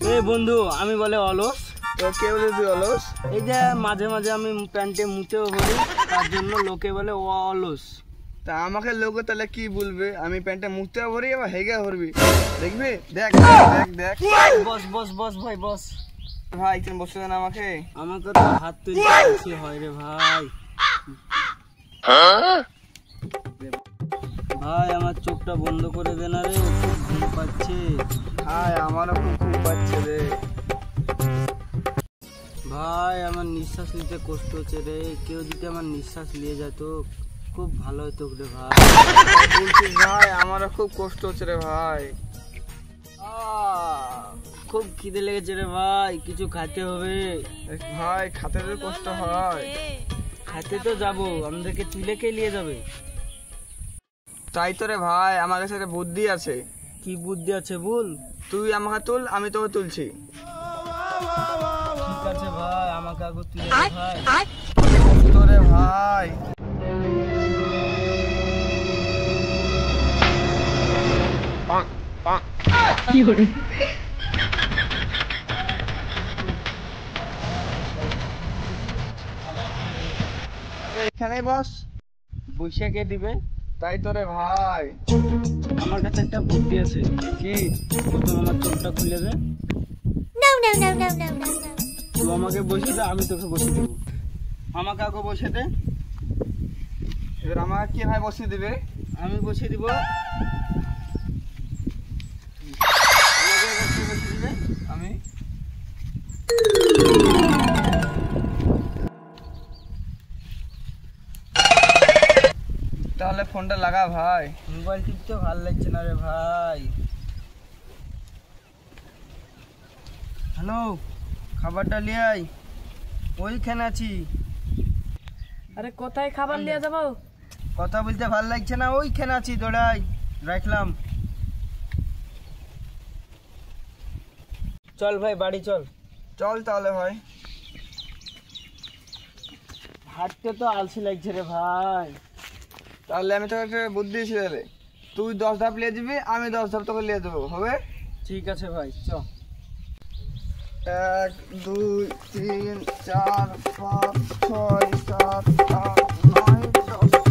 এই বন্ধু আমি বলে অলস। তো কে বলে তুই অলস? এই যে মাঝে মাঝে আমি প্যান্টে মুতেও ভরি, তার জন্য লোকে বলে ও অলস। তা আমাকে লোক তাহলে কি বলবে? আমি প্যান্টে মুছতে ভরি আবার হেগে ভরবি, দেখবি? দেখ দেখ দেখ। বস বস বস ভাই বস। ভাই একজন বসে দেন আমাকে। আমাকে তো হাত তুলতে বেশি হয় রে ভাই। ভাই আমার চোখটা বন্ধ করে দে না রে, খুব ঘুম পাচ্ছে। ভাই আমারও খুব ঘুম পাচ্ছে রে। ভাই আমার নিঃশ্বাস নিতে কষ্ট হচ্ছে রে, কেউ যদি আমার নিঃশ্বাস নিয়ে যেত খুব ভালো হতো রে ভাই। বলছিস ভাই? আমারও খুব কষ্ট হচ্ছে রে ভাই। খুব খিদে লেগেছে রে ভাই, কিছু খাইতে হবে। ভাই খাতে তো কষ্ট হয়। খাইতে তো যাবো, আমাদেরকে তুলে কে নিয়ে যাবে? তাই তো রে ভাই, আমার কাছে একটা বুদ্ধি আছে। কি বুদ্ধি আছে বল? তুই আমাকে তুল, আমি তোকে তুলছি। ঠিক আছে ভাই, আমাকে আগে তুলে দে ভাই। তোরে ভাই এখানে বস। বসে কে দিবে? তাই তো রে ভাই, আমার কাছে একটা বুদ্ধি আছে। কি? প্রথম আমার চোখটা খুলে দে। তুই আমাকে বসে দে, আমি তোকে বসে দেবো। আমাকে আগে বসে দে। এবার আমাকে কে ভাই বসিয়ে দিবে? আমি বসে দিব। আমি তাহলে ফোনটা লাগা ভাই। মোবাইল টিপতে ভালো লাগছে না রে ভাই। হ্যালো, খাবারটা নিয়ে আয়, ওইখানে আছি। আরে কোথায় খাবার নিয়ে যাবো? কথা বলতে ভালো লাগছে না, ওইখানে আছি, দৌড়াই রাখলাম। চল ভাই বাড়ি চল। চল তাহলে ভাই। হাঁটতে তো আলসি লাগছে রে ভাই। তাহলে আমি তোকে একটা বুদ্ধি দিয়েছি রে, তুই 10 ধাপ নিয়ে যাবি, আমি 10 ধাপ তোকে নিয়ে দেবো, হবে? ঠিক আছে ভাই চ। 1 2 3 4 5 6 7 8 9 10।